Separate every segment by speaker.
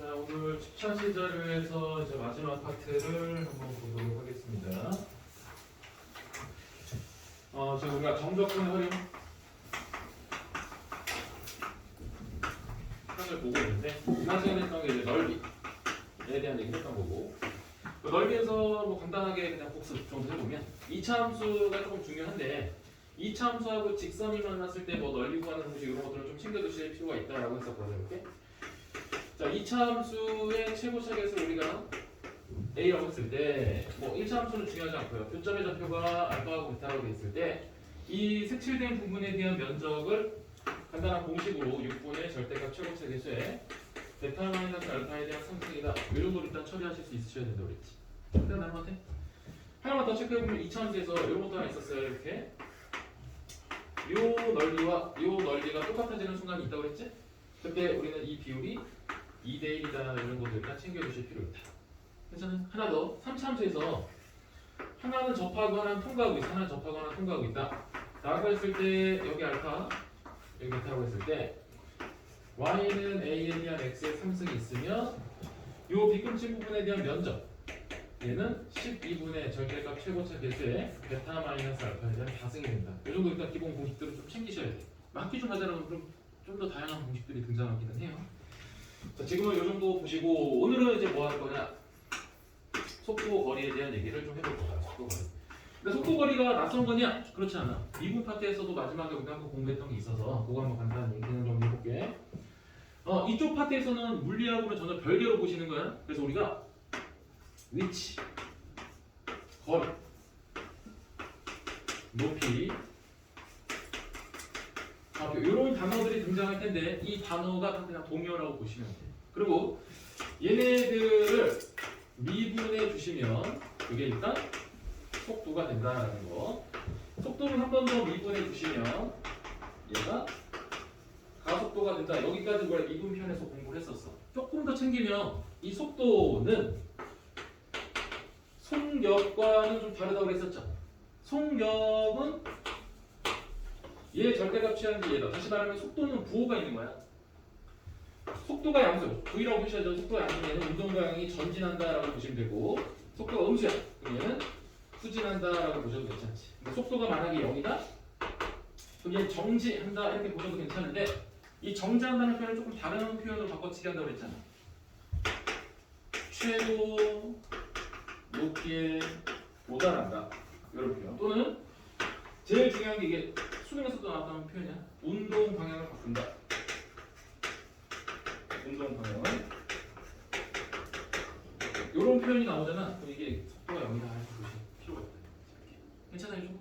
Speaker 1: 자, 오늘 집차시 자료에서 이제 마지막 파트를 한번 보도록 하겠습니다. 지금 우리가 정적분의 활용 편을 보고 있는데, 지난 시간에 했던 게 이제 넓이에 대한 얘기를 했던 거고, 그 넓이에서 뭐 간단하게 그냥 복습 정도 해보면 2차 함수가 조금 중요한데, 2차 함수하고 직선이 만났을 때 뭐 넓이 구하는 공식 이런 것들을 좀 챙겨두실 필요가 있다라고 했었거든요. 이렇게. 자, 2차 함수의 최고차계에서 우리가 A라고 했을 때, 뭐 1차 함수는 중요하지 않고요. 교점의 좌표가 알파하고 베타라고 돼 있을 때, 이 색칠된 부분에 대한 면적을 간단한 공식으로 6분의 절대값 최고차계수에 베타 마이너스 알파에 대한 상승이다. 이 정도로 일단 처리하실 수 있으셔야 된다고 그랬지. 일단 나한테 하나만 더 체크해보면 2차 함수에서 이런 것도 하나 있었어요. 이렇게. 요 넓이와 요 넓이가 똑같아지는 순간이 있다고 그랬지? 그때 우리는 이 비율이 2대1이다 이런 것들 일단 챙겨주실 필요 있다. 괜찮아요? 하나 더 3차 함수에서 하나는 접하고 하나는 통과하고 있다. 하나는 접하고 하나는 통과하고 있다. 라고 했을 때 여기 알파 여기 베타라고 했을 때 y는 a에 대한 x의 3승이 있으면 요 빗금친 부분에 대한 면적 얘는 12분의 절대값 최고차 계수에 베타 마이너스 알파에 대한 4승이 된다. 이 정도 일단 기본 공식들을 좀 챙기셔야 돼요. 맞기 좀 하자라도 좀 더 다양한 공식들이 등장하기는 해요. 자, 지금은 이 정도 보시고 오늘은 이제 뭐 할 거냐? 속도 거리에 대한 얘기를 좀 해볼 거다. 속도 거리. 근데 속도 거리가 낯선 거냐? 그렇지 않아. 미분 파트에서도 마지막에 우리가 한번 공부했던 게 있어서 그거 한번 간단한 얘기는 좀 해볼게. 이쪽 파트에서는 물리학으로 전혀 별개로 보시는 거야. 그래서 우리가 위치, 거리, 높이, 이런 단어들이 등장할 텐데 이 단어가 그냥 동요라고 보시면 돼요. 그리고 얘네들을 미분해 주시면 그게 일단 속도가 된다는 거. 속도를 한 번 더 미분해 주시면 얘가 가속도가 된다. 여기까지 우리가 미분편에서 공부를 했었어. 조금 더 챙기면 이 속도는 속력과는 좀 다르다고 했었죠. 속력은 얘 절대값 취하는 얘다. 다시 말하면 속도는 부호가 있는 거야. 속도가 양수, V라고 표시하죠. 속도가 양수면 얘는 운동 방향이 전진한다라고 보시면 되고, 속도가 음수야. 그럼 얘는 후진한다라고 보셔도 괜찮지. 근데 속도가 만약에 0이다? 그럼 얘는 정지한다 이렇게 보셔도 괜찮은데, 이 정지한다는 표현을 조금 다른 표현으로 바꿔치기 한다고 했잖아. 최고 높이에 도달한다. 이런 표현. 또는 제일 중요한 게 이게 수능에서도 나왔다는 표현이야. 운동 방향을 바꾼다. 운동 방향을. 이런 표현이 나오잖아. 그럼 이게 속도가 0이다 이렇게 보실 필요가 있다. 괜찮아요, 좀?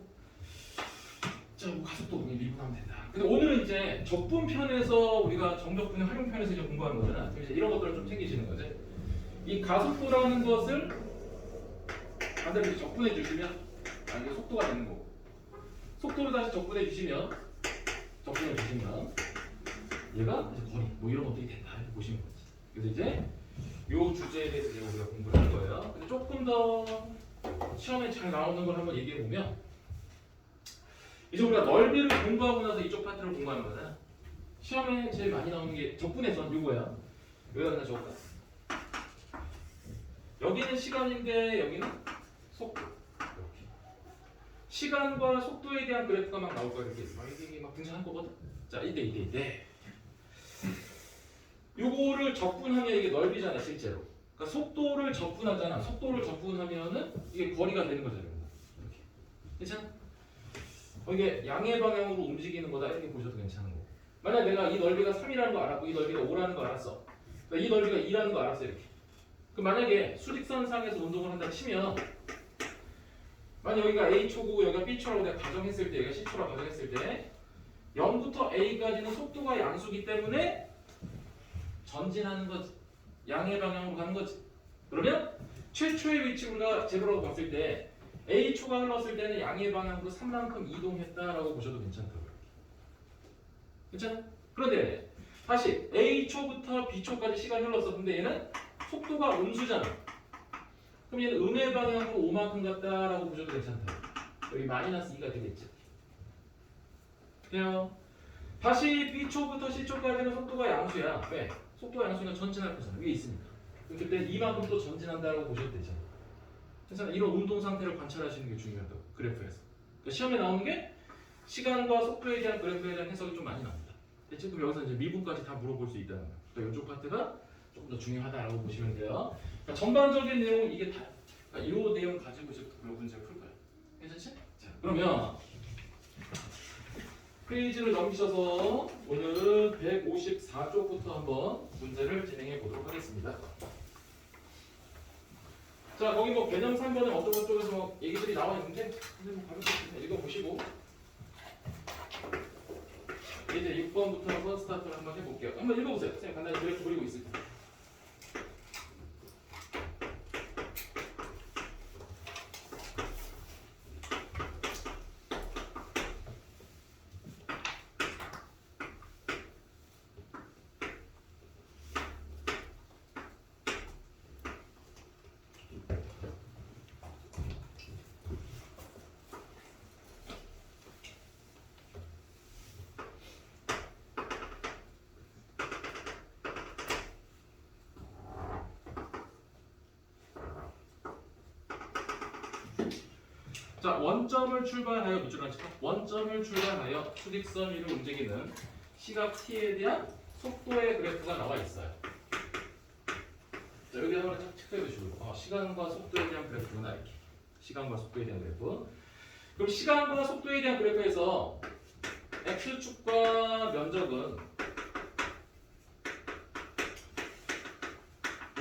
Speaker 1: 자, 뭐 가속도 미분하면 된다. 근데 오늘은 이제 적분편에서 우리가 정적분의 활용편에서 이제 공부하는 거잖아. 그럼 이제 이런 것들을 좀 챙기시는 거지. 이 가속도라는 것을 반대로 이렇게 적분해 주시면 이게 속도가 되는 거고. 속도를 다시 적분해 주시면 얘가 이제 거리 뭐 이런 것들이 된다 이렇게 보시는 거지. 그래서 이제 요 주제에 대해서 이제 우리가 공부를 할 거예요. 근데 조금 더 시험에 잘 나오는 걸 한번 얘기해 보면 이제 우리가 넓이를 공부하고 나서 이쪽 파트를 공부하는 거잖아. 시험에 제일 많이 나오는 게 적분해선 요거야. 여기다 그냥 적을까? 여기는 시간인데 여기는 속도. 이렇게. 시간과 속도에 대한 그래프가 막 나올 거야. 이렇게 이게 막 등장할 거거든. 자, 이때. 요거를 적분하면 이게 넓이잖아, 실제로. 그러니까 속도를 적분하잖아. 속도를 적분하면은 이게 거리가 되는 거잖아. 이렇게. 괜찮아? 이게 양의 방향으로 움직이는 거다. 이렇게 보셔도 괜찮은 거고. 만약 내가 이 넓이가 3이라는 거 알았고 이 넓이가 5라는 거 알았어. 그러니까 이 넓이가 2라는 거 알았어, 이렇게. 그럼 만약에 수직선상에서 운동을 한다 치면 만약 여기가 A초고 여기가 B초라고 내가 가정했을 때 여기가 C초라고 가정했을 때 0부터 A까지는 속도가 양수기 때문에 전진하는 거지. 양의 방향으로 가는 거지. 그러면 최초의 위치 우리가 제로라고 봤을 때 A초가 흘렀을 때는 양의 방향으로 3만큼 이동했다라고 보셔도 괜찮다고요. 괜찮아? 그런데 다시 A초부터 B초까지 시간이 흘렀어. 근데 얘는 속도가 음수잖아. 그럼 얘는 음의 방향으로 5만큼 갔다라고 보셔도 괜찮다. 여기 마이너스 2가 되겠죠. 돼요. 다시 B초부터 C초까지는 속도가 양수야. 왜? 속도가 양수니까 전진할 거잖아. 위에 있으니까. 그때 이만큼 또 전진한다고 보셔도 되잖아. 그래서 이런 운동 상태를 관찰하시는 게 중요하다고. 그래프에서. 그러니까 시험에 나오는 게 시간과 속도에 대한 그래프에 대한 해석이 좀 많이 나옵니다. 대체 그럼 여기서 이제 미분까지 다 물어볼 수 있다는 거예요. 그러니까 이쪽 파트가 조금 더 중요하다라고 보시면 돼요. 그러니까 전반적인 내용은 이게 다. 그러니까 이 내용 가지고 이제 그 문제를 풀 거예요. 괜찮지? 자, 그러면 페이지를 넘기셔서 오늘은 154쪽부터 한번 문제를 진행해 보도록 하겠습니다. 자, 거기 뭐 개념 3번에 어떤 쪽에서 얘기들이 나와 있는데 뭐 가볍게 읽어보시고 이제 6번부터 한번 스타트를 한번 해볼게요. 한번 읽어보세요. 선생님 간단히 그래프 그리고 있을 거예요. 자, 원점을 출발하여 밑줄을 칠까? 원점을 출발하여 수직선 위로 움직이는 시각 t에 대한 속도의 그래프가 나와 있어요. 자, 여기 한번 딱 체크해 보시고 시간과 속도에 대한 그래프구나 이렇게. 시간과 속도에 대한 그래프. 그럼 시간과 속도에 대한 그래프에서 x축과 면적은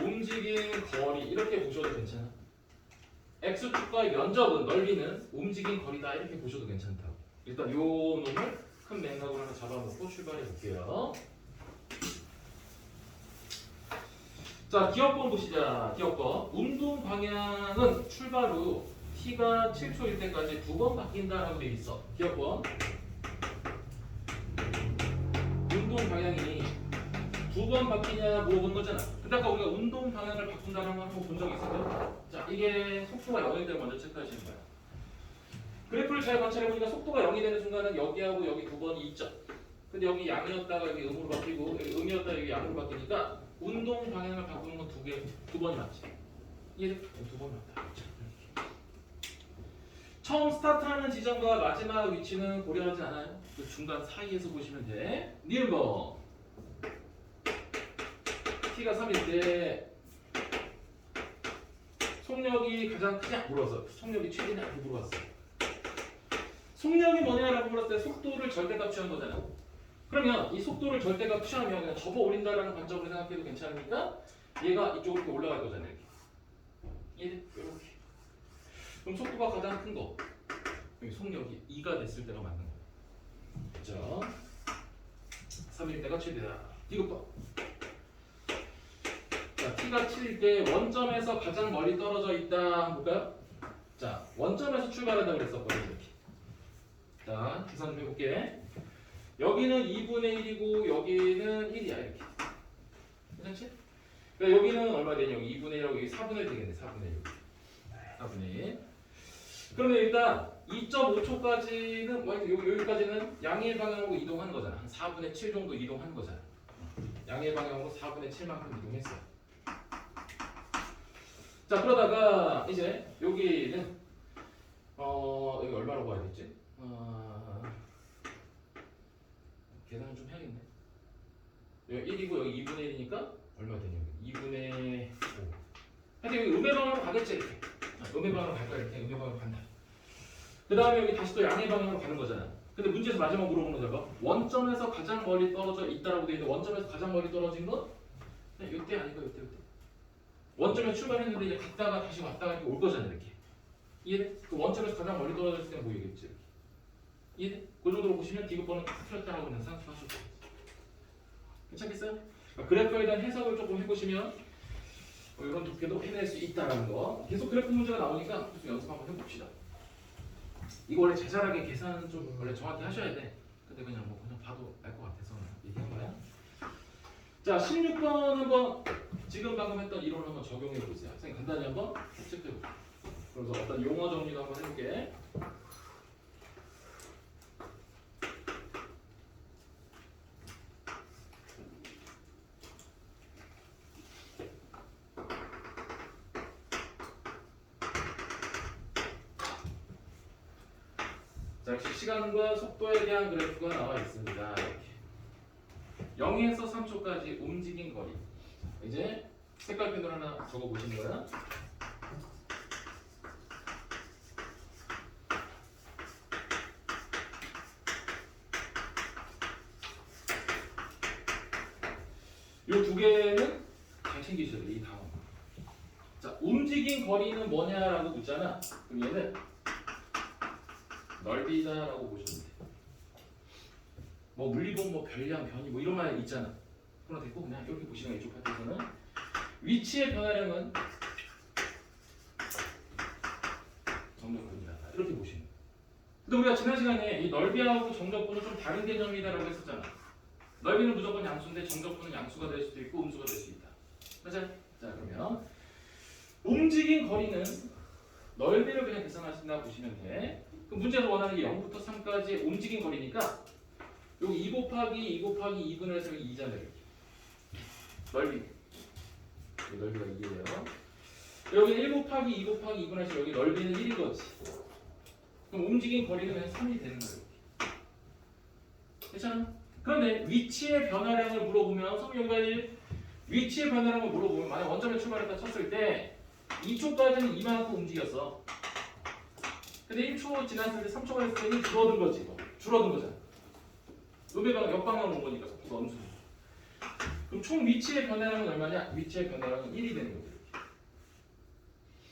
Speaker 1: 움직인 거리 이렇게 보셔도 괜찮아. x축과의 면적은 넓이는 움직인 거리다 이렇게 보셔도 괜찮다고. 일단 요 놈을 큰 맥락으로 하나 잡아놓고 출발해 볼게요. 자, 기억번 보시자. 기억번. 운동 방향은 출발 후 t가 7초일 때까지 2번 바뀐다라고 돼 있어. 기억번. 운동 방향이 2번 바뀌냐 물어본 거잖아. 근데 아까 우리가 운동 방향을 바꾼다는 걸 한번 본 적이 있어요. 자, 이게 속도가 0일 때 먼저 체크하시는 거야. 그래프를 잘 관찰해보니까 속도가 0이 되는 순간은 여기하고 여기 2번이 있죠. 근데 여기 양이었다가 여기 음으로 바뀌고 여기 음이었다가 여기 양으로 바뀌니까 운동 방향을 바꾸는 건 두 번이 맞지. 이해? 2번 맞다. 처음 스타트하는 지점과 마지막 위치는 고려하지 않아요. 그 중간 사이에서 보시면 돼. 니은번 t가 3일 때 속력이 가장 크냐 물어서 속력이 최대냐 이렇게 물어봤어. 속력이 뭐냐라고 물었을 때 속도를 절대값 취한 거잖아. 그러면 이 속도를 절대값 취하면 그냥 접어 올린다라는 관점으로 생각해도 괜찮으니까 얘가 이쪽으로 이렇게 올라갈 거잖아. 이렇게. 이렇게. 그럼 속도가 가장 큰 거. 여기 속력이 2가 됐을 때가 맞는 거야. 그죠? 3일 때가 최대다. 이것 봐. 자, t가 7일 때 원점에서 가장 멀리 떨어져 있다. 한번 볼까요? 자, 원점에서 출발한다고 그랬었거든요. 이렇게. 자, 계산 좀 해볼게. 여기는 2분의 1이고 여기는 1이야. 이렇게. 괜찮지? 그러니까 여기는 얼마 되냐? 여기 2분의 1하고 여기 4분의 1 되겠네. 4분의 1. 4분의 1. 그러면 일단 2.5초까지는 여기까지는 양의 방향으로 이동하는 거잖아. 한 4분의 7 정도 이동하는 거잖아. 양의 방향으로 4분의 7만큼 이동했어. 자, 그러다가 이제 여기는 여기 얼마라고 봐야 되지? 계산을 좀 해야겠네. 여기 1이고 여기 2분의 1이니까 얼마 되냐? 2분의 5. 하여튼 여기 음의 방향으로 가겠지 이렇게. 음의 방향으로 갈 거야 이렇게. 음의 방향으로 간다. 그 다음에 여기 다시 또 양의 방향으로 가는 거잖아. 근데 문제에서 마지막 물어보는 거잖아. 원점에서 가장 멀리 떨어져 있다라고 되어 있는데 원점에서 가장 멀리 떨어진 건 그냥 이때 아닐까 이때. 원점에 출발했는데 이제 갔다가 다시 왔다가 이렇게 올 거잖아 이렇게. 이해돼? 그 원점에서 가장 멀리 떨어졌을 때는 뭐이겠지? 이해돼? 그 정도로 보시면 디귿번은 딱 틀렸다라고 그냥 생각하시고 괜찮겠어요? 그러니까 그래프에 대한 해석을 조금 해보시면 이런 두께도 해낼 수 있다라는 거. 계속 그래프 문제가 나오니까 좀 연습 한번 해봅시다. 이거 원래 자잘하게 계산은 좀 원래 정확히 하셔야 돼. 근데 그냥 봐도 알 것 같아서 얘기한 거야. 자, 16번 한번 지금 방금 했던 이론을 한번 적용해 보세요. 선생님 간단히 한번 체크해 볼게요. 그래서 어떤 용어 정리도 한번 해볼게. 자, 역시 시간과 속도에 대한 그래프가 나와 있습니다. 이렇게 0에서 3초까지 움직인 거리. 이제 색깔펜으로 하나 적어 보시는 거야. 요 두 개는 잘 챙기셔야 돼. 이 다음. 자, 움직인 거리는 뭐냐라고 묻잖아. 그럼 얘는 넓이다라고 보시면 돼. 뭐 물리본, 뭐 별량, 변이, 뭐 이런 말 있잖아. 그럼 됐고 그냥 이렇게 보시면 이쪽 파트에서는 위치의 변화량은 정적분이다. 이렇게 보시면 돼. 근데 우리가 지난 시간에 이 넓이하고 정적분은 좀 다른 개념이다라고 했었잖아. 넓이는 무조건 양수인데 정적분은 양수가 될 수도 있고 음수가 될 수 있다. 맞아? 자, 그러면 움직인 거리는 넓이를 그냥 계산하신다고 보시면 돼. 그럼 문제에서 원하는 게 0부터 3까지 움직인 거리니까 여기 2 곱하기 2 곱하기 2분의 1에서 2잖아요. 넓이. 여기 넓이가 2예요. 여기 1 곱하기 2 곱하기 2분의 1에서 여기 넓이는 1인 거지. 그럼 움직인 거리는 그냥 3이 되는 거예요. 괜찮아? 그런데 위치의 변화량을 물어보면 성경과 위치의 변화량을 물어보면 만약 원점에 출발했다 쳤을 때 2초까지는 이만큼 움직였어. 근데 1초 지났을 때 3초가 됐을 때는 줄어든 거지. 줄어든 거잖아. 음의 역방향으로 온 거니까 속도가 음수. 그럼 총 위치의 변화량은 얼마냐? 위치의 변화량은 1이 되는 거죠.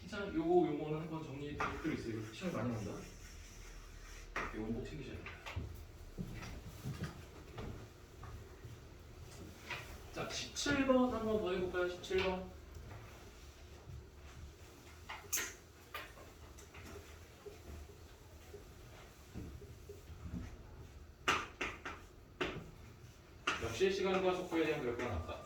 Speaker 1: 괜찮아? 요거는 한번 정리해 드릴 필요 있어요. 이거 시험이 많이 나온다. 요건 꼭 챙기셔야 돼요. 자, 17번 한번 더 해볼까요? 17번. 역시 시간과 속도에 대한 그래프가 나왔다.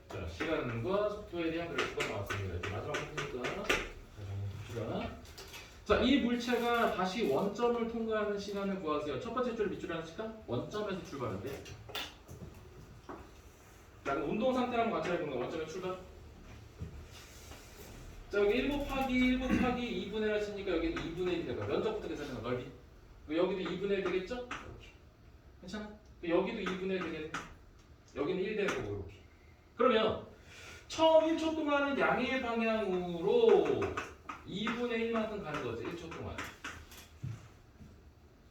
Speaker 1: 자, 시간과 속도에 대한 그래프가 나왔습니다. 이제 마지막 문제니까 봅시다. 자, 이 물체가 다시 원점을 통과하는 시간을 구하세요. 첫 번째 줄 밑줄에 하는 시간? 원점에서 출발한대. 자, 그럼 운동 상태랑 같이 해보는 거야. 원점에 출발. 자, 여기 1 곱하기 1 곱하기 2분의 1 했으니까 여기는 2분의 1이 될 거야. 면적부터 계산해서 넓이. 여기도 2분의 1 되겠죠? 이렇게. 괜찮아? 여기도 2분의 1 되겠네. 여기는 1 되는 거고, 이렇게. 그러면 처음 1초 동안은 양의 방향으로 2분의 1만큼 가는 거지. 1초 동안.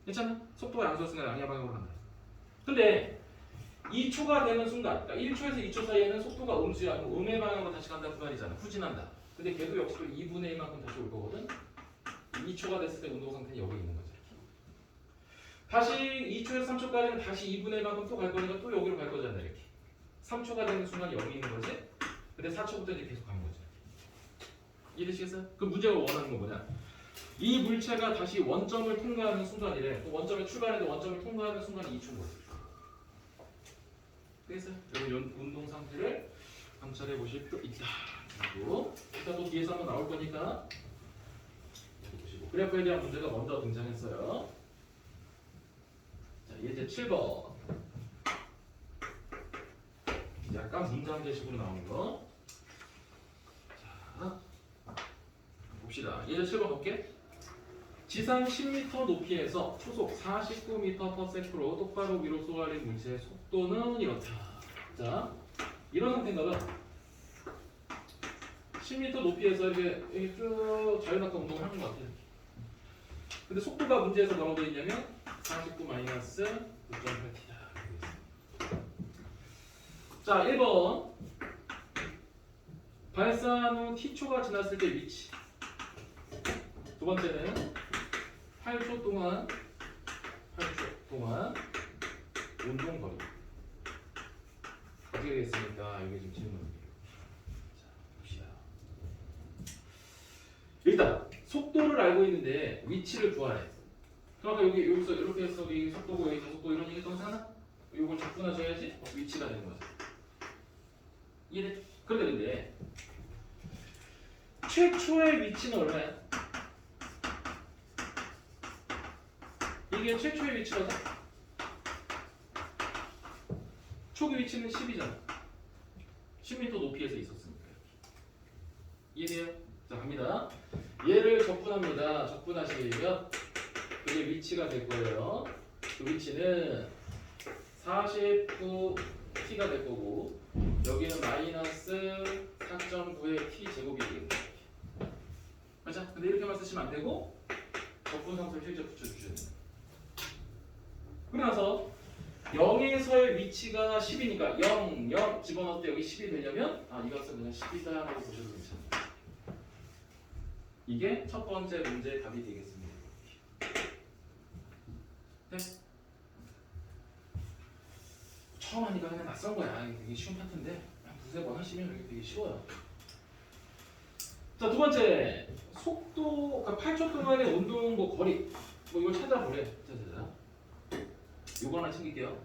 Speaker 1: 괜찮아? 속도가 양수였으니까 양의 방향으로 간다. 근데 2초가 되는 순간, 그러니까 1초에서 2초 사이에는 속도가 음수야. 음의 방향으로 다시 간다 그 말이잖아. 후진한다. 근데 걔도 역시 또 2분의 1만큼 다시 올 거거든. 2초가 됐을 때 운동 상태는 여기 있는 거지. 다시 2초에서 3초까지는 다시 2분의 1만큼 또 갈 거니까 또 여기로 갈 거잖아. 이렇게. 3초가 되는 순간 여기 있는 거지. 근데 4초부터 이제 계속 가는 거지. 이해되시겠어요? 그 문제가 원하는 건 뭐냐? 이 물체가 다시 원점을 통과하는 순간이래. 또 원점에 출발해도 원점을 통과하는 순간이 2초인 거지. 그래서 여러분 운동 상태를 관찰해 보실 필요 있다. 그리고 일단 또 뒤에서 한번 나올 거니까 보시고 그래프에 대한 문제가 먼저 등장했어요. 자, 이제 7번. 약간 문장제식으로 나오는 거. 자, 봅시다. 이제 7번 볼게. 지상 10m 높이에서 초속 49m/s로 똑바로 위로 쏘아올린 물체의 속도는 이렇다. 자, 이런 상태인가 봐. 10m 높이에서 이렇게 쭉 자유낙하 운동을 하는 것 같아요. 근데 속도가 문제에서 뭐라고 되어 있냐면 49-9.8t다. 자, 1번. 발사한 후 t초가 지났을 때 위치. 두 번째는 8초 동안 운동 거리. 어떻게 되겠습니까? 이게 좀 질문이에요. 자, 봅시다. 일단 속도를 알고 있는데 위치를 구하래. 그러니까 여기서 이렇게 해서 이 속도고 여기 속도 이런 얘기 동사나 이걸 접근하셔야지 위치가 되는 거죠. 이해? 그런데 최초의 위치는 얼마야? 이게 최초의 위치거든? 초기 위치는 10이잖아. 10m 높이에서 있었으니까. 이해돼요? 자, 갑니다. 얘를 적분합니다. 적분하시면 그게 위치가 될 거예요. 그 위치는 49t가 될 거고 여기는 마이너스 4.9의 t 제곱이 되겠네요. 맞아? 근데 이렇게만 쓰시면 안 되고 적분상수를 실제 붙여주셔야 돼요. 그러고 나서 0에서의 위치가 10이니까 0, 0 집어넣을 때 여기 10이 되려면 이것은 그냥 10이다 하고 보셔도 괜찮아요. 이게 첫 번째 문제의 답이 되겠습니다. 네? 처음 하니까 그냥 낯선 거야. 이게 되게 쉬운 파트인데 한 두세 번 하시면 이게 되게 쉬워요. 자, 두 번째 속도, 그러니까 8초 동안의 운동 뭐 거리 뭐 이걸 찾아보래. 자. 요거 하나 챙길게요.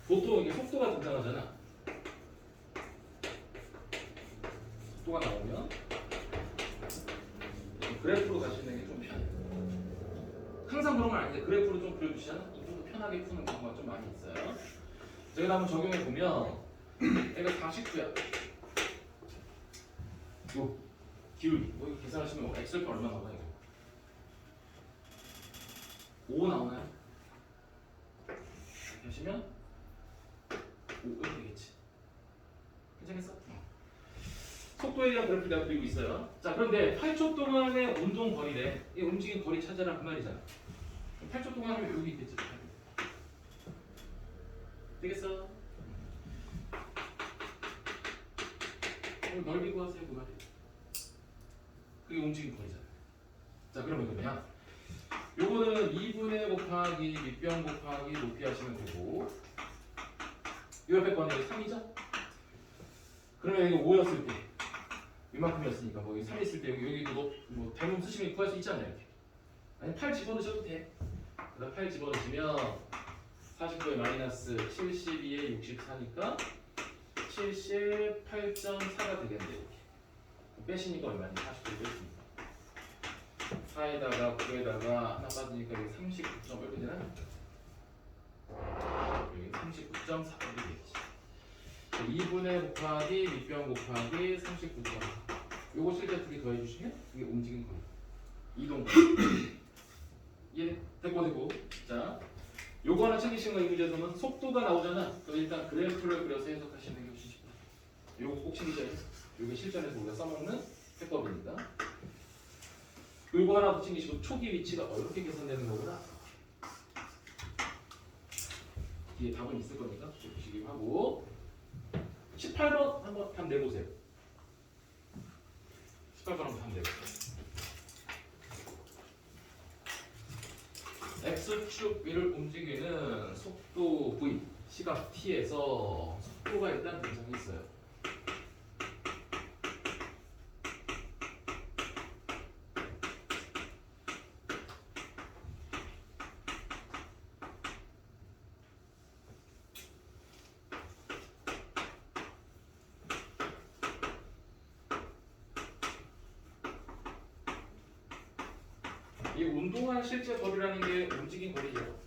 Speaker 1: 보통 이게 속도가 등장하잖아. 속도가 나오면 그래프로 가시는 게 좀 편해요. 항상 그런 건 아닌데 그래프로 좀 그려주시잖아. 좀 더 편하게 푸는 경우가 좀 많이 있어요. 제가 한번 적용해 보면 얘가 49야. 요 기울기 뭐 이거 계산하시면 엑셀표 얼마 나와요? 5 나오나요? 이렇게 하시면 5 이렇게 되겠지. 괜찮겠어? 속도에 대한 그래프를 내가 그리고 있어요. 자, 그런데 8초 동안의 운동 거리래. 이 움직인 거리 찾아라 그 말이잖아. 8초 동안 하면 여기 있겠지. 되겠어? 넓이 구하세요 그 말이에요. 그게 움직인 거리잖아. 자, 그러면 그러면 요거는 2분의 곱하기 밑변 곱하기 높이 하시면 되고 요 옆에 거는 3이죠? 그러면 이거 5였을 때 이만큼이었으니까 뭐 3 있을 때 여기도 뭐 대문 쓰시면 구할 수 있잖아요. 이렇게. 아니 8 집어넣으셔도 돼. 그다음 8 집어넣으시면 49에 마이너스 72에 64니까 78.4가 되겠네요. 이렇게. 빼시니까 얼마니? 49 뺐습니다. 4에다가 9에다가 하나 빠지니까 여기 39점 이렇게 되나? 여기 39.4 이렇게 되겠지. 2분의 곱하기 밑변 곱하기 39점. 요거 실제 두 개 더해주시면 이게 움직인 거리. 이동 거리. 이해 됐고. 자, 요거 하나 챙기시는 거 이 문제에서는 속도가 나오잖아. 그럼 일단 그래프를 그려서 해석하시는 게 훨씬 쉽다. 요거 꼭 챙기셔야 돼. 요게 실전에서 우리가 써먹는 해법입니다. 요거 하나 더 챙기시고 초기 위치가 어떻게 계산되는 거구나. 뒤에 답은 있을 거니까 보시기 하고 18번 한번 답 내보세요. 18번 한번 답 내보세요. X축 위를 움직이는 속도 V, 시각 T에서 속도가 일단 등장했어요. 이 운동한 실제 거리라는 게 움직인 거리죠.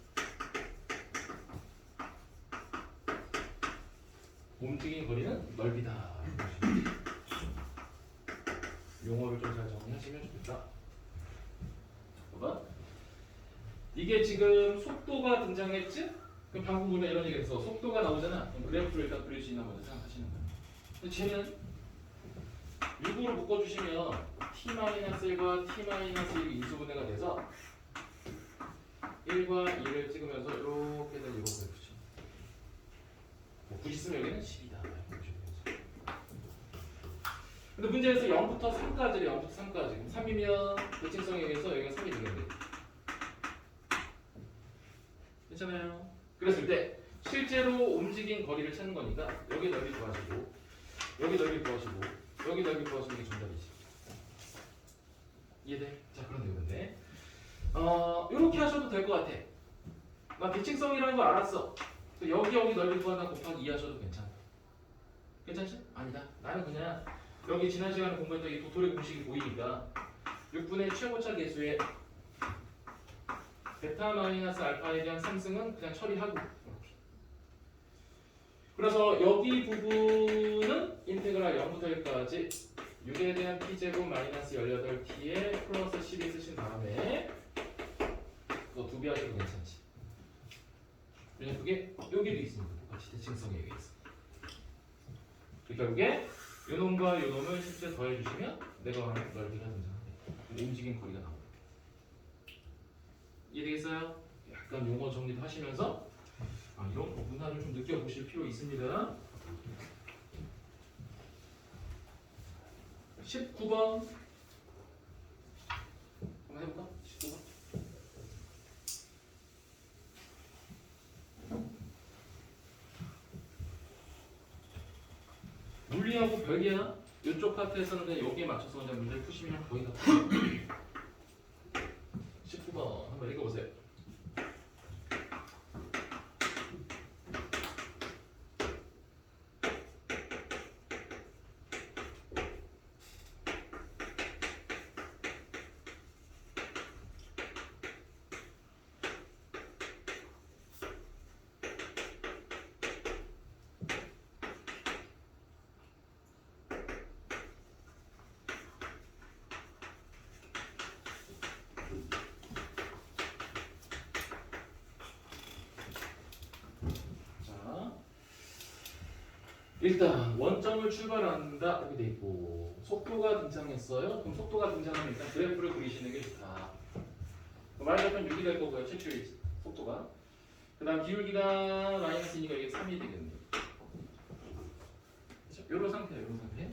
Speaker 1: 움직인 거리는 넓이다. 용어를 좀 잘 정리하시면 좋겠다. 봐봐. 이게 지금 속도가 등장했지? 그럼 방금 보면 이런 얘기했어. 속도가 나오잖아. 그럼 그래프를 일단 그릴 수 있나 먼저 생각하시는 거야. 근데 쟤는 6으로 묶어주시면 t-1과 t-1이 인수분해가 돼서 1과 2를 찍으면서 이렇게 된 이거 그래프죠. 뭐 굳이 쓰면 여기는 10이다. 근데 문제에서 0부터 3까지래. 0부터 3까지. 3이면 대칭성에 의해서 여기가 3이 되겠네. 괜찮아요? 그랬을 때 실제로 움직인 거리를 찾는 거니까 여기 넓이 구하시고 여기 넓이 구하시고 여기 넓이 구하시는 게 정답이지. 이해돼? 자, 그런데 이렇게 하셔도 될 것 같아. 나 대칭성이라는 거 알았어. 여기 넓이 구한다 곱하기 2 하셔도 괜찮아. 괜찮지? 아니다. 나는 그냥 여기 지난 시간에 공부했던 이 도토리 공식이 보이니까 6분의 최고차 계수의 베타 마이너스 알파에 대한 상승은 그냥 처리하고 이렇게. 그래서 여기 부분은 인테그랄 0부터 1까지 6에 대한 t제곱 마이너스 18t에 플러스 12 쓰신 다음에 그거 2배 하셔도 괜찮지. 왜냐면 그게 여기도 있습니다. 똑같이 대칭성에 의해서. 결국에 요놈과 요놈을 실제 더해주시면 내가 말하는 넓이가 등장합니다. 움직임 거리가 나옵니다. 이해되겠어요? 약간 용어 정리도 하시면서 이런 문화를 좀 느껴보실 필요 있습니다. 19번 한번 해볼까? 19번 물리하고 별개야. 이쪽 파트에서는 그냥 여기에 맞춰서 그냥 문제를 푸시면 거의 다 풀려요. 19번 한번 읽어보세요. 일단 원점을 출발한다 이렇게 돼 있고 속도가 등장했어요. 그럼 속도가 등장하면 일단 그래프를 그리시는 게 좋다. 마이너스 6이 될 거고요. 최초의 속도가. 그 다음 기울기가 마이너스 2니까 이게 3이 되겠네요. 이런 상태예요. 이런 상태.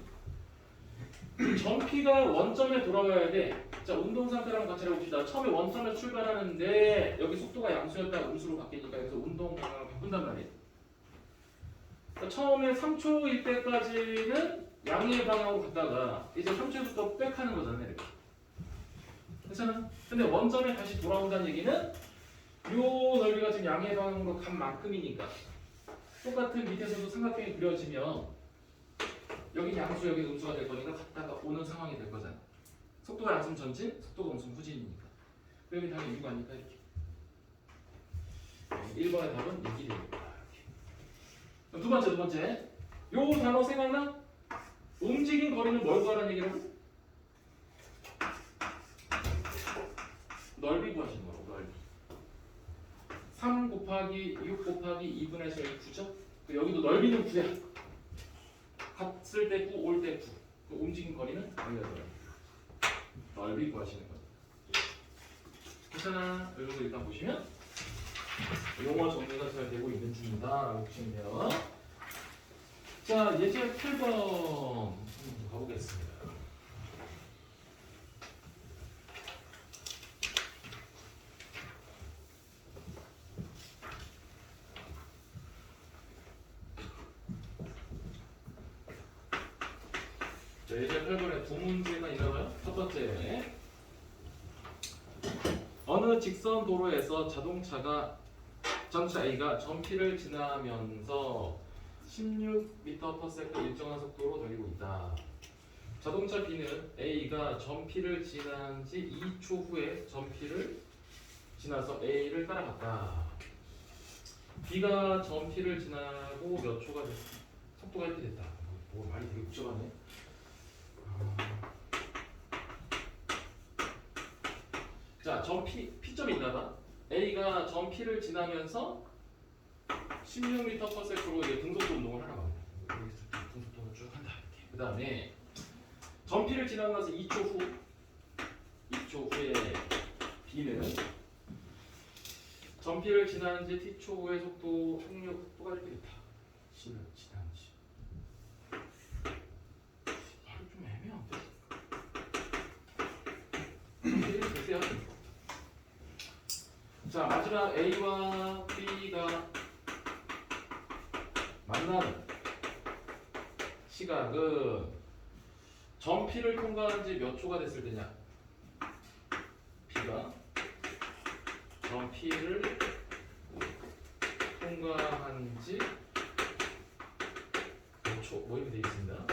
Speaker 1: 전피가 원점에 돌아와야 돼. 자, 운동 상태랑 같이 해봅시다. 처음에 원점에 출발하는데 여기 속도가 양수였다가 음수로 바뀌니까 여기서 운동 방향을 바꾼단 말이에요. 처음에 3초일 때까지는 양의 방향으로 갔다가 이제 3초부터 백하는 거잖아요. 이렇게. 괜찮아? 근데 원점에 다시 돌아온다는 얘기는 요 넓이가 지금 양의 방향으로 간 만큼이니까 똑같은 밑에서도 삼각형이 그려지면 여기 양수 여기 음수가 될 거니까 갔다가 오는 상황이 될 거잖아. 속도가 양수면 전진, 속도가 음수면 후진이니까. 여기 당연히 이유가 아니까 이렇게. 1번의 답은 이렇게 됩니다. 두 번째. 요 단어 생각나? 움직인 거리는 뭘 구하라는 얘기라고? 넓이 구하시는 거라고, 넓이. 3 곱하기 6 곱하기 2분의 1 9죠? 여기도 넓이는 9야. 갔을 때 9, 올 때 9. 그 움직인 거리는 18. 넓이 구하시는 거예요. 괜찮아? 이 정도 일단 보시면 용어 정리가 잘 되고 있는 중이다 라고 보시면 돼요. 자, 예제 8번 가보겠습니다. 자, 예제 8번에 두 문제가 있나봐요. 첫 번째, 어느 직선 도로에서 자동차 A가 전피를 지나면서 16m/s 일정한 속도로 달리고 있다. 자동차 B는 A가 전피를 지난 지 2초 후에 전피를 지나서 A를 따라갔다. B가 전피를 지나고 몇 초가 됐어? 속도가 이렇게 됐다. 말이 되게 복잡하네. 자, P점이 있나봐. A가 전피를 지나면서 16m/s로 이제 등속도 운동을 하라고 합니다. 여기서 등속도를 쭉 한다. 그 다음에 전피를 지나고 나서 2초 후에 B는 전피를 지난 지 T초 후의 속도 속력 속도가 이렇게 됐다. C를 지난 지. 말이 좀 애매한데? 이렇게 됐어요. 자, 마지막 A와 B가 만나는 시각은 전피를 통과한 지 몇 초가 됐을 때냐? B가 전피를 통과한 지 몇 초? 뭐 이렇게 되어 있습니다.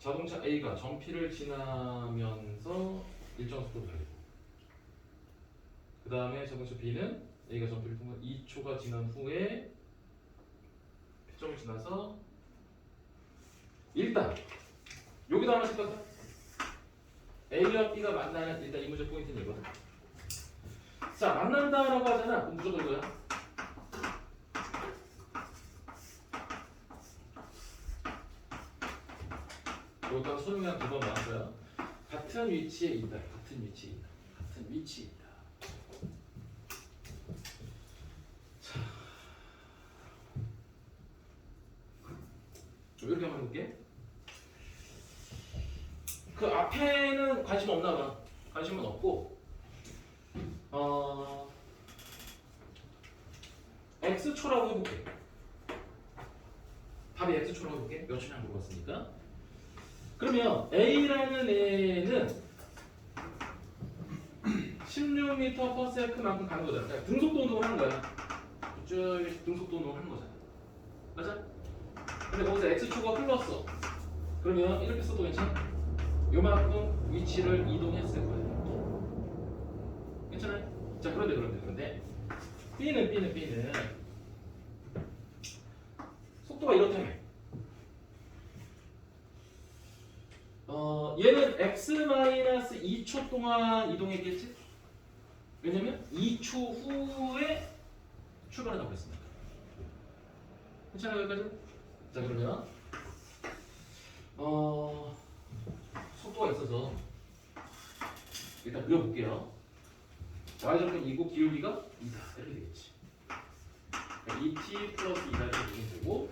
Speaker 1: 자동차 A가 점피를 지나면서 일정 속도로 달리고 그 다음에 자동차 B는 A가 점피를 통과 2초가 지난 후에 표점을 지나서 일단 여기다 하나 생각해. A와 B가 만나는 일단 이 문제 포인트는 이거다. 자, 만난다라고 하잖아. 그럼 무조건 이거야. 여기다가 수능이 한 2번 나왔어요. 같은 위치에 있다. 같은 위치에 있다. 같은 위치에 있다. 자, 이렇게 한번 해볼게. 그 앞에는 관심 없나 봐. 관심은 없고 X초라고 해볼게. 답이 X초라고 해볼게. 몇 초냐 물어봤으니까. 그러면 A라는 애는 16m/s만큼 가는 거잖아. 그러니까 등속도 운동을 하는 거야. 쭉 등속도 운동을 하는 거잖아. 맞아? 근데 거기서 X초가 흘렀어. 그러면 이렇게 써도 괜찮아? 요만큼 위치를 이동했을 거야. 괜찮아요? 자, 그런데 B는 속도가 이렇다며. 얘는 x-2초 동안 이동했겠지? 왜냐면 2초 후에 출발한다고 했습니다. 괜찮아요, 여기까지? 자, 그러면 속도가 있어서 일단 그려볼게요. y절편 2고 기울기가 2다. 이렇게 되겠지. 2t 플러스 2다 이렇게 되면 되고,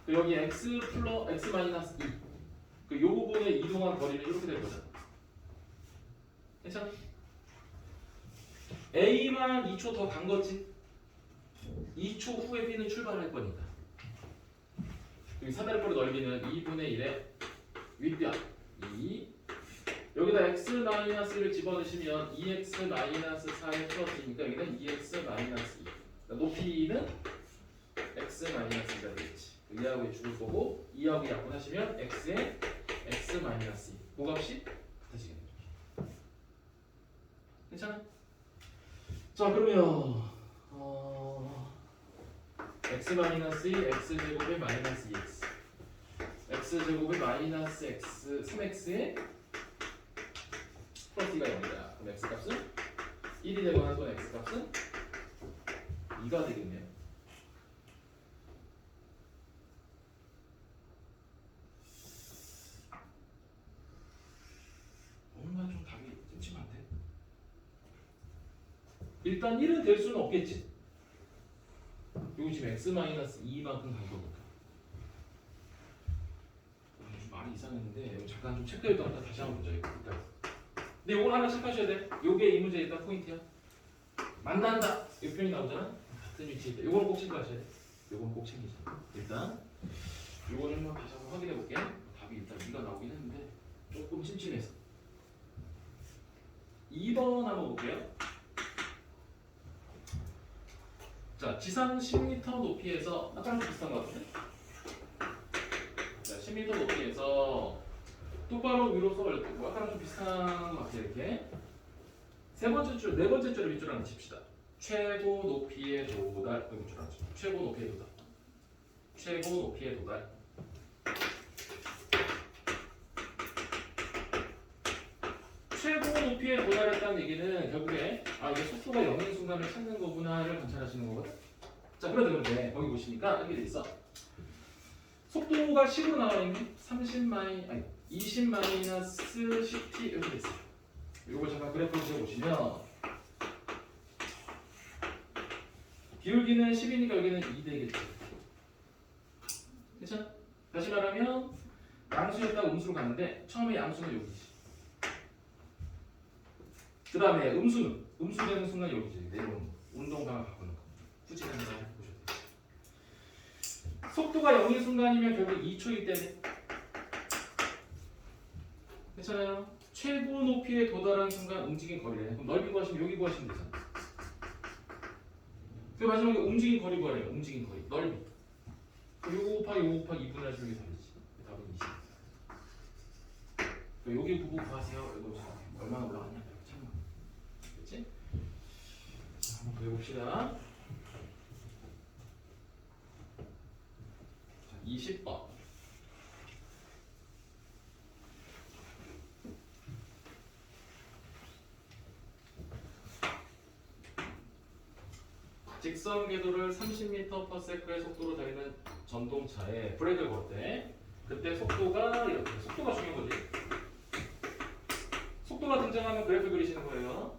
Speaker 1: 그 여기 x 마이너스 2. 그 요 부분에 이동한 거리는 이렇게 될 거잖아. 괜찮아? A만 2초 더 간 거지. 2초 후에 B는 출발할 거니까. 여기 사다리꼴의 넓이는 2분의 1의 윗변 2. 여기다 x-1을 집어넣으시면 2x-4의 플러스니까 여기는 2x-2. 그러니까 높이는 x-2가 되겠지. 2하고 죽을 거고 2하고 약분하시면 x에 x-2. 고값이 같아지겠네요. 괜찮아? 자, 그러면 x-2, x제곱에 마이너스 2x x제곱에 마이너스 x 3x에 플러스 2가 0이다. 그럼 x값은 1이 되거나 또는 x값은 2가 되겠네요. 뭔가 좀 답이 찜찜한데? 일단 1은 될 수는 없겠지. 여기 지금 x-2만큼 간 거니까. 좀 말이 이상했는데 여기 잠깐 좀 체크해뒀다가 다시 한번 보자. 이거. 근데 이걸 하나 체크하셔야 돼. 요게 이 문제의 일단 포인트야. 만난다. 이 표현이 나오잖아. 같은 위치에 있다. 요거는 꼭 체크하셔야 돼. 요거는 꼭 챙기자. 일단 요거는 한번 다시 한번 확인해 볼게. 답이 일단 2가 나오긴 했는데 조금 찜찜해서. 2번 한번 볼게요. 자, 지상 10m 높이에서 아까랑 비슷한 것 같은데? 자, 10m 높이에서 똑바로 위로 쏘고 아까랑 좀 비슷한 것 같아요. 이렇게 네 번째 줄을 밑줄 하나 칩시다. 최고 높이에 도달. 밑줄 하나 칩시다. 최고 높이에 도달. 최고 높이에 도달. 최고 높이에 도달했다는 얘기는 결국에 이게 속도가 0인 순간을 찾는 거구나를 관찰하시는 거거든. 자, 그런데 거기 보시니까 이렇게 돼 있어. 속도가 10으로 나와 있는 20 마이너스 10t 이렇게 돼 있어요. 이걸 잠깐 그래프로 세워보시면 기울기는 10이니까 여기는 2 되겠죠. 괜찮아? 다시 말하면 양수였다가 음수로 가는데 처음에 양수는 여기지. 그 다음에 음수 되는 순간 여기지. 내려오는 거. 운동방을 바꾸는 거. 굳이 하는 거 보셔도 돼요. 속도가 0인 순간이면 결국 2초일 때네. 괜찮아요? 최고 높이에 도달한 순간 움직인 거리래. 그럼 넓이 구하시면 여기 구하시면 되잖아. 그 마지막에 움직인 거리 구하래요. 움직인 거리. 넓이. 5 곱하기 5 곱하기 2분의 1 줄기 다르지. 여기 부분 구하세요. 이거 얼마나 올라갔냐? 잠깐만. 그렇지? 자, 한번 더 해봅시다. 자, 20번. 직선 궤도를 30m/s의 속도로 달리는 전동차에 브레이크를 걸 때 그때 속도가 이렇게 속도가 중요한 거지. 속도가 등장하면 그래프 그리시는 거예요.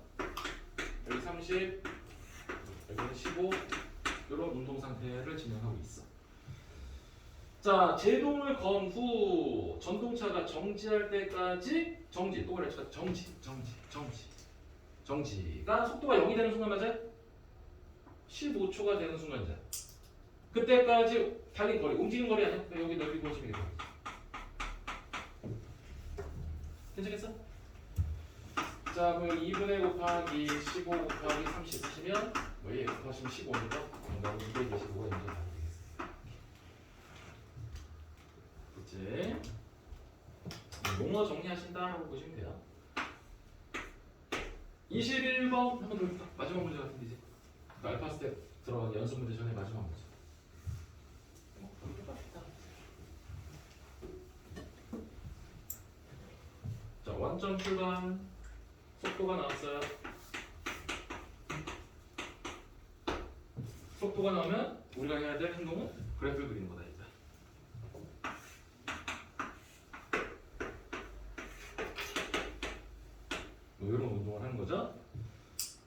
Speaker 1: 여기 30, 여기는 15 이런 운동 상태를 진행하고 있어. 자, 제동을 건 후 전동차가 정지할 때까지 정지 또 그랬죠. 정지가 속도가 0이 되는 순간 맞아요? 15초가 되는 순간이잖아. 그때까지 달린 거리, 움직인 거리 아니야? 여기 넓이 보시면 되겠다. 괜찮겠어? 자, 그럼 2분의 곱하기 15 곱하기 30 하시면 뭐얘 곱하시면 15니까 정답은 225가 이제 답이 되겠어요. 그치? 용어 정리하신다라고 보시면 돼요. 21번 한번 더 볼까? 마지막 문제 같은데 이제 알파 스텝 들어간 연습 문제 전에 마지막 문제. 자, 원점 출발 속도가 나왔어요. 속도가 나오면 우리가 해야 될 행동은 그래프를 그리는 거다 이제. 뭐 이런 운동을 하는 거죠.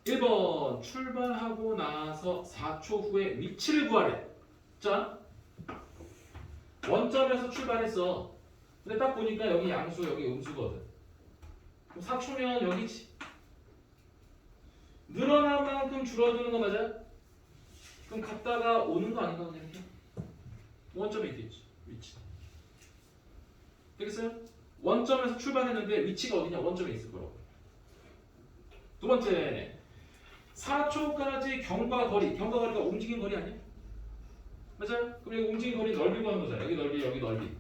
Speaker 1: 1번 출발하고 나서 4초 후에 위치를 구하래. 자, 원점에서 출발했어. 근데 딱 보니까 여기 양수 여기 음수거든. 그럼 4초면 여기지. 늘어난 만큼 줄어드는 거 맞아? 그럼 갔다가 오는 거 아닌가 그냥 이렇게? 원점에 있겠지. 위치. 되겠어요? 원점에서 출발했는데 위치가 어디냐? 원점에 있을 거라고. 두 번째 4초까지 경과 거리가 움직인 거리 아니야? 맞아요? 그럼 여기 움직인 거리 넓이 구하는 거잖아. 여기 넓이, 여기 넓이.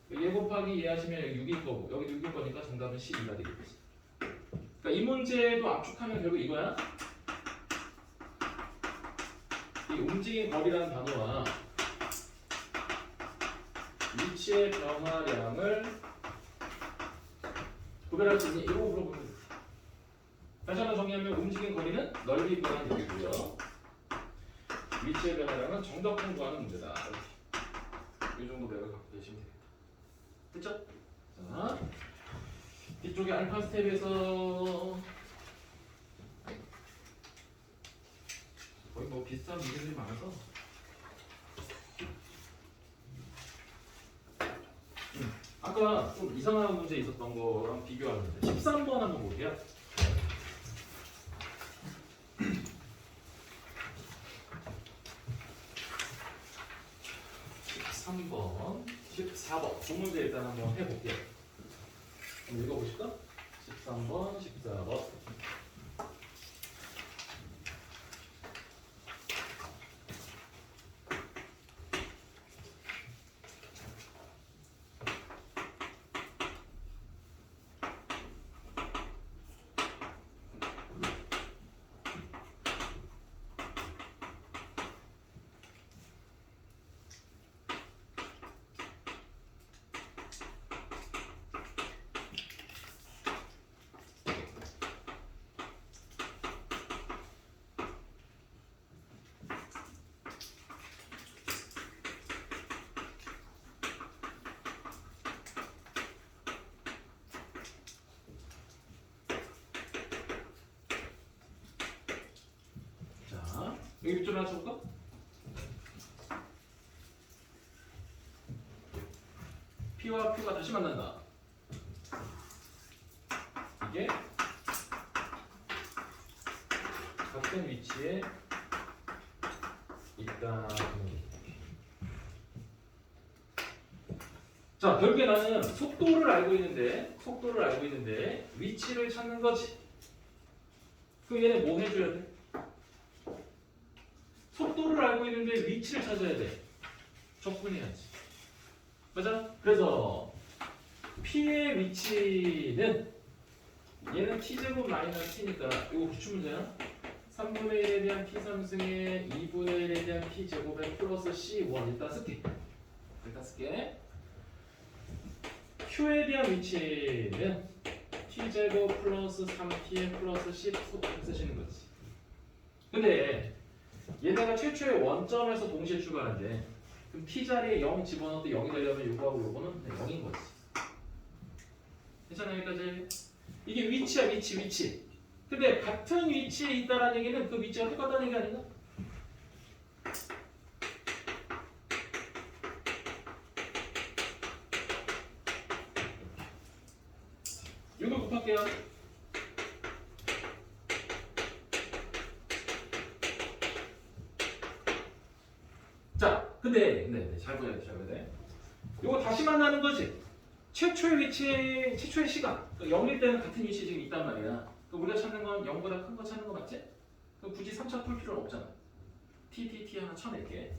Speaker 1: 얘 곱하기 얘 하시면 여기 6일 거고, 여기도 6일 거니까 정답은 12가 되겠지. 그러니까 이 문제도 압축하면 결국 이거야. 이 움직인 거리라는 단어와 위치의 변화량을 구별할 수 있니? 이러고 물어보는 거지. 다시 한번 정리하면 움직인 거리는 넓이 변화는 여기고요. 위치의 변화량은 정답 공부하는 문제다. 이 정도 맥을 갖고 계시면 되겠다. 됐죠? 자, 뒤쪽에 알파 스텝에서 거의 뭐 비슷한 문제들이 많아서 아까 좀 이상한 문제 있었던 거랑 비교하는데 13번 한번 볼게요. 13번, 14번 두 문제 일단 한번 해볼게요. 한번 읽어보실까? 13번, 14번. 여기 밑줄을 하나 쳐볼까? P와 Q가 다시 만난다. 이게 같은 위치에 있다. 자, 결국에 나는 속도를 알고 있는데 위치를 찾는 거지. 그럼 얘네 뭐 해줘야 돼? 속도를 알고 있는데 위치를 찾아야 돼. 적분해야지. 맞아? 그래서 P의 위치는 얘는 T제곱 마이너스 T니까 이거 기출문제야. 3분의 1에 대한 P3승에 2분의 1에 대한 P제곱에 플러스 C1 일단 쓸게. Q에 대한 위치는 T제곱 플러스 3T에 플러스 C2 쓰시는 거지. 근데 얘네가 최초의 원점에서 동시에 출발한대. 그럼 T 자리에 0 집어넣을 때 0이 되려면 요거하고 요거는 그냥 0인 거지. 괜찮아 여기까지? 이게 위치야 위치. 근데 같은 위치에 있다라는 얘기는 그 위치가 똑같다는 얘기 아닌가? 이거 곱할게요. 자, 근데 잘 보여야 돼. 이거 다시 만나는 거지. 최초의 위치, 최초의 시간. 그러니까 0일 때는 같은 위치에 지금 있단 말이야. 그럼 우리가 찾는 건 0보다 큰 거 찾는 거 맞지? 그럼 굳이 3차 풀 필요는 없잖아. t 하나 쳐낼게.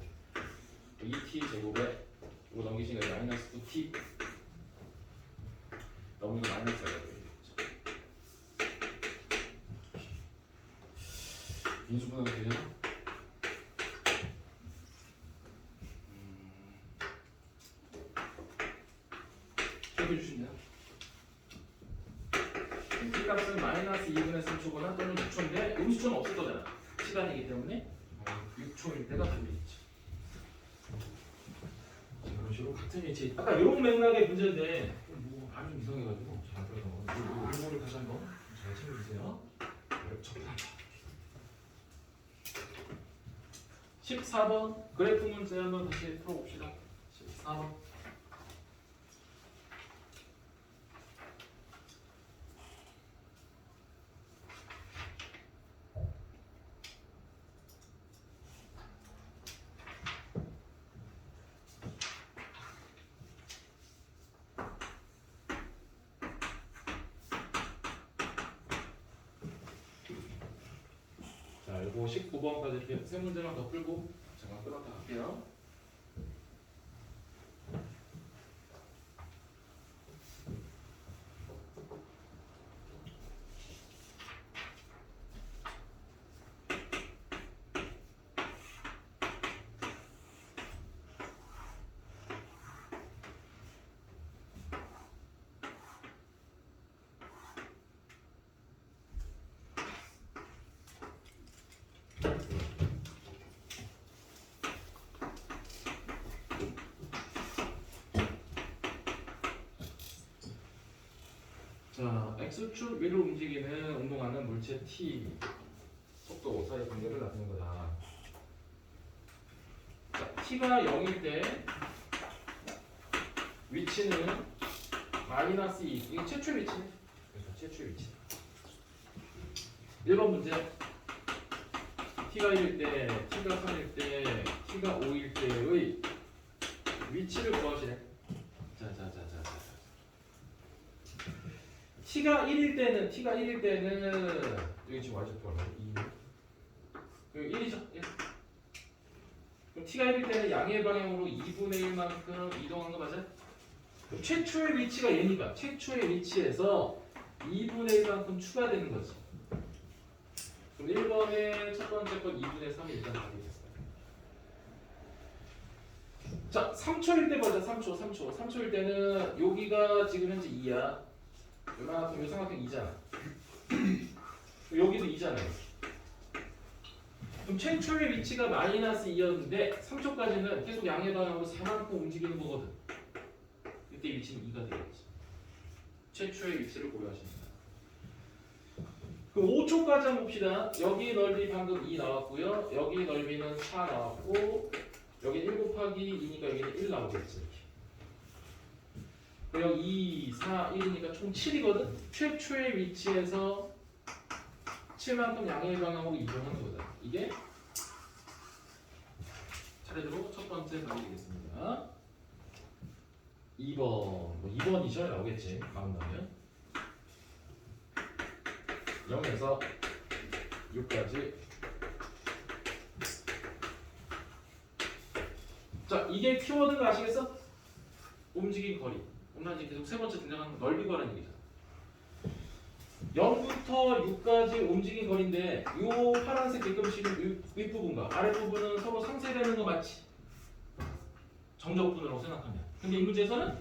Speaker 1: 2t 제곱에 이거 넘기시니까 마이너스 9t 넘기면 마이너스가 되겠죠. 인수분해가 되려나? 해주시면 t값은 마이너스 2분의 3초거나 또는 6초인데 음수초는 없을 거잖아. 시간이기 때문에 6초일 때가 되겠죠. 이런 식으로 같은 위치. 아까 이런 맥락의 문제인데 뭐 발음 좀 이상해가지고 잘 들어서 이거를 다시 한번 잘 챙겨주세요. 14번 그래프 문제 한번 다시 풀어봅시다. 14번. 자, 이거 19번까지 세 문제만 더 풀고 잠깐 끊었다 갈게요. 자, x축 위로 움직이는 운동하는 물체 t 속도 사이 관계를 나타낸 거다. 자, t가 0일 때 위치는 마이너스 2. 이게 최초의 위치네. 그래서 최초의 위치. 1번 문제. t가 1일 때, t가 3일 때, t가 5일 때의 위치를 구하시래. t가 1일 때는 여기 지금 y좌표 얼마죠? 2. 1이죠? 1. 그럼 t가 1일 때는 양의 방향으로 2분의 1만큼 이동한 거 맞아? 그럼 최초의 위치가 얘니까 최초의 위치에서 2분의 1만큼 추가되는 거지. 그럼 1번의 첫 번째 건 2분의 3이 일단 가겠습니다. 자, 3초일 때 보자. 3초일 때는 여기가 지금 현재 2야. 요만큼 요 삼각형 2잖아. 여기도 2잖아요. 그럼 최초의 위치가 마이너스 2였는데 3초까지는 계속 양의 방향으로 4만큼 움직이는 거거든. 이때 위치는 2가 되겠지. 최초의 위치를 고려하십니다. 그럼 5초까지 한번 봅시다. 여기 넓이 방금 2 나왔고요. 여기 넓이는 4 나왔고 여기 1 곱하기 2니까 여기는 1 나오겠지. 여기 2, 4, 1이니까 총 7이거든? 최초의 위치에서 7만큼 양의 방향으로 이동하는 거다. 이게 차례대로 첫 번째 답이 되겠습니다. 2번, 뭐 2번이죠? 나오겠지. 나온다면 0에서 6까지. 자, 이게 키워드가 아시겠어? 움직인 거리. 그러면 이제 계속 세 번째 등장하는 넓이 구하라는 얘기잖아. 0부터 6까지 움직인 거리인데 이 파란색 뒷금식은 윗부분과 아랫부분은 서로 상쇄되는 거 맞지? 정적분으로 생각하면. 근데 이 문제에서는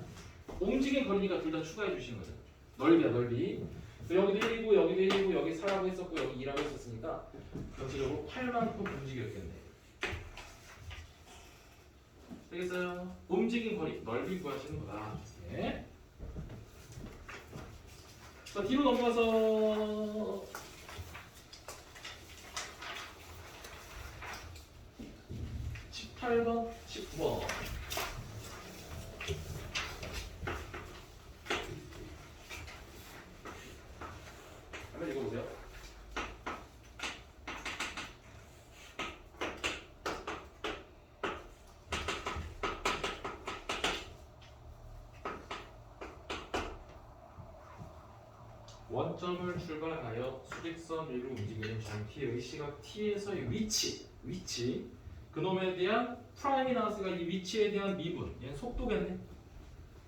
Speaker 1: 움직인 거리니까 둘 다 추가해 주시는 거죠. 넓이야 넓이. 여기도 1이고 여기도 1이고 여기 4라고 했었고 여기 2라고 했었으니까 전체적으로 8만큼 움직였겠네. 되겠어요? 움직인 거리 넓이 구하시는 거다. 네. 자, 뒤로 넘어가서 18번, 19번. 한번 읽어보세요. 원점을 출발하여 수직선 위로 움직이는 점 T의 시각 T에서의 위치 그놈에 대한 프라임이 나왔으니까 이 위치에 대한 미분 얘는 속도겠네.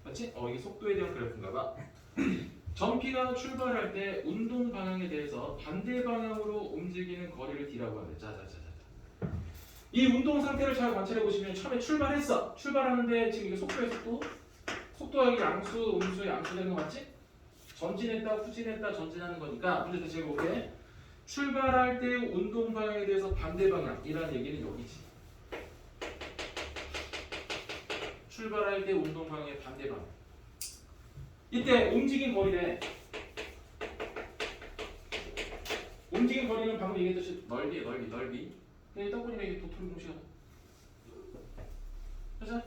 Speaker 1: 맞지? 이게 속도에 대한 그래프인가봐. 점 P가 출발할 때 운동 방향에 대해서 반대 방향으로 움직이는 거리를 D라고 하는데 자자자자 이 운동 상태를 잘 관찰해 보시면 처음에 출발했어. 출발하는데 지금 이게 속도의 속도가 양수, 음수, 양수 되는 거 맞지? 전진했다, 후진했다, 전진하는 거니까 문제 다시 해볼게. 출발할 때 운동 방향에 대해서 반대 방향이라는 얘기는 여기지. 출발할 때 운동 방향의 반대 방향. 이때 움직인 거리래. 움직인 거리는 방금 얘기했듯이 넓이. 근데 딱 보니까 이게 도토리 공식이야. 그죠?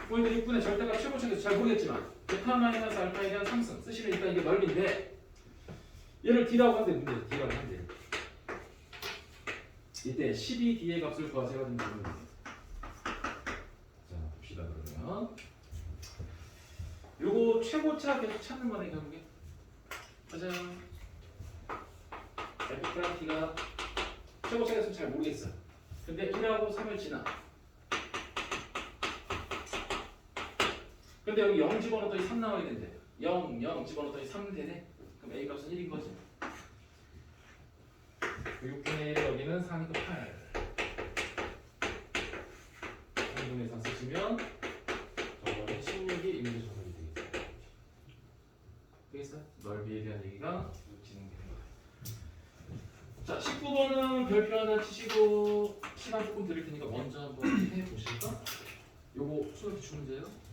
Speaker 1: 보이는 6분의 절대값 최고치에서 잘 모르겠지만 베타 마이너스 알파에 대한 상승 쓰시면 일단 이게 넓이인데 얘를 D라고 한대. 문제 D라고 한대. 이때 12D의 값을 구하세요. 자 봅시다. 그러면 요거 최고차 계속 찾는 거네 결국에. 맞아요. F'랑 T가 최고차가 있으면 잘 모르겠어. 근데 1하고 3을 지나. 근데 여기 0 집어넣었더니 3 나와야 된대. 0 집어넣었더니 3 되네. 그럼 A 값은 1인 거지. 6분의 1 여기는 4니까 8. 3분의 4 쓰시면 저거는 16이 임시 정답이 되겠어요. 되겠어요? 넓이에 대한 얘기가 진행되는 거다. 자, 19번은 별표 하나 치시고 시간 조금 드릴 테니까 먼저 한번 해보실까? 요거 수업 기출 문제예요.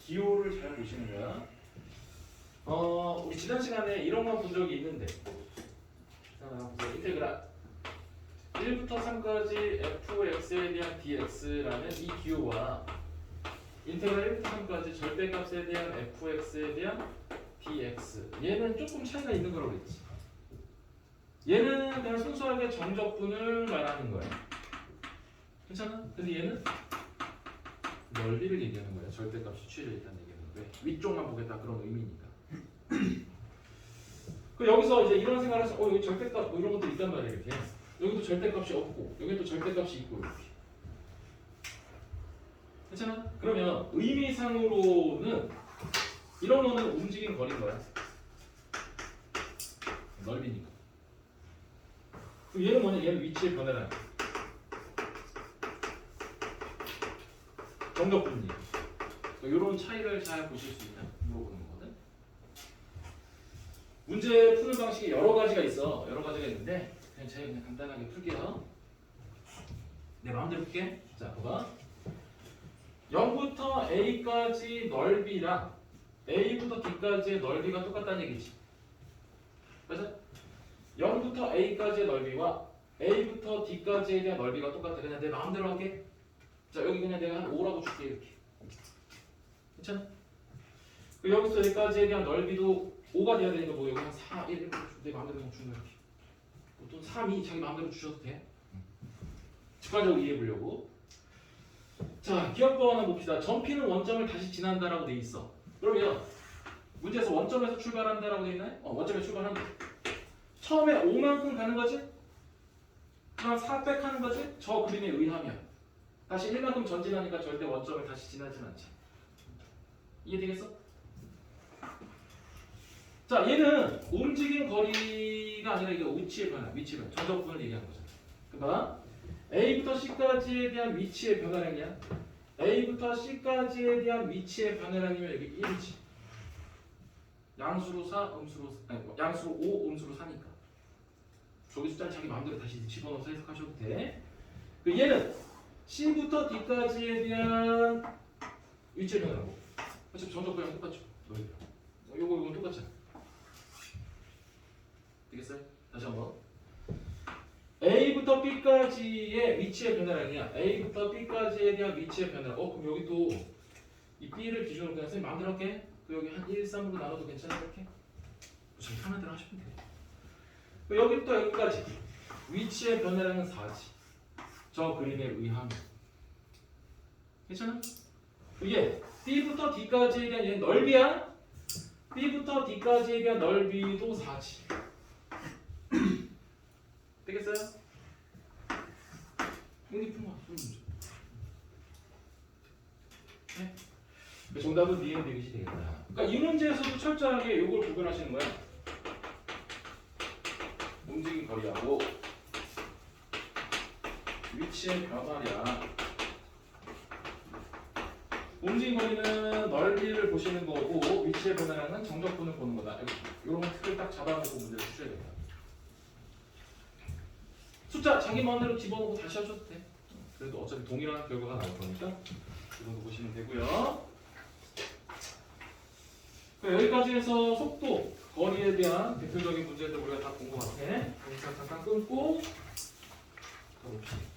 Speaker 1: 기호를 잘 보시는 거야. 우리 지난 시간에 이런 거 본 적이 있는데. 인테그랄 1부터 3까지 fx에 대한 dx라는 이 기호와 인테그랄 1부터 3까지 절대값에 대한 fx에 대한 dx 얘는 조금 차이가 있는 거라고 그랬지. 얘는 그냥 순수하게 정적분을 말하는 거야. 괜찮아? 근데 얘는 넓이를 얘기하는 거예요. 절대값이 취해져 있다는 얘기는 왜? 위쪽만 보겠다 그런 의미니까. 그 여기서 이제 이런 생각을 해서 여기 절대값 뭐 이런 것도 있단 말이에요. 이렇게 여기도 절대값이 없고 여기도 절대값이 있고 이렇게. 괜찮아? 그러면 의미상으로는 이런 거는 움직인 거리인 거야. 넓이니까. 얘는 뭐냐? 얘는 위치의 변화라는 거야. 정적분리. 이런 차이를 잘 보실 수 있냐 물어보는 거거든. 문제 푸는 방식이 여러 가지가 있어. 여러 가지가 있는데 그냥 제가 그냥 간단하게 풀게요. 내 마음대로 풀게. 자, 봐봐. 0부터 A까지 넓이랑 A부터 D까지의 넓이가 똑같다는 얘기지. 그래서 0부터 A까지의 넓이와 A부터 D까지에 대한 넓이가 똑같아. 그냥 내 마음대로 할게. 자, 여기 그냥 내가 한 5라고 줄게. 이렇게. 괜찮아? 여기서 여기까지에 대한 넓이도 5가 돼야 되니까 뭐 여기 한 4, 1 이렇게 내 마음대로 그냥 주는 거야. 이렇게. 또 3, 2 자기 마음대로 주셔도 돼. 직관적으로 이해해 보려고. 자, 기억법 하나 봅시다. 점피는 원점을 다시 지난다라고 돼 있어. 그러면 문제에서 원점에서 출발한다라고 돼 있나요? 원점에 출발한다. 처음에 5만큼 가는 거지? 그럼 400 하는 거지? 저 그림에 의하면 다시 1만큼 전진하니까 절대 원점을 다시 지나진 않지. 이해되겠어? 자, 얘는 움직인 거리가 아니라 이게 위치의 변화, 위치의 변화, 정적분을 얘기하는 거잖아. 그러니까 A부터 C까지에 대한 위치의 변화량이야. A부터 C까지에 대한 위치의 변화량이면 여기 1이지. 양수로 4, 양수로 5, 음수로 4니까. 저기 숫자는 자기 마음대로 다시 집어넣어서 해석하셔도 돼. 얘는 C부터 D까지에 대한 위치의 변화라고. 어차피 정적분량 똑같죠. 요거 똑같잖아. 되겠어요? 다시 한번. A부터 B까지의 위치의 변화량이야. A부터 B까지에 대한 위치의 변화량. 그럼 여기 또 이 B를 기준으로 그냥 선생님 마음대로 할게. 여기 한 1, 3으로 나눠도 괜찮아? 이렇게? 저기 편한 대로 하시면 돼. 여기부터 여기까지 위치의 변화량은 4지. 저 그림에 의하면. 괜찮아? 이게 B부터 D까지에 대한 얘는 넓이야. B부터 D까지에 대한 넓이도 4지. 되겠어요? 독립분화 문제. 네? 정답은 니은 디귿이 되겠다. 그러니까 이 문제에서도 철저하게 이걸 구분하시는 거야. 움직임 거리하고 위치의 변화량. 움직임 거리는 넓이를 보시는 거고 위치의 변화량은 정적분을 보는 거다. 이런 틀을 딱 잡아놓고 문제를 풀어야 된다. 숫자 자기 마음대로 집어넣고 다시 하셔도 돼. 그래도 어차피 동일한 결과가 나올 거니까 이 정도 보시면 되고요. 여기까지 해서 속도, 거리에 대한 대표적인 문제들 우리가 다 본 것 같아. 그러니까 잠깐 끊고 가봅시다.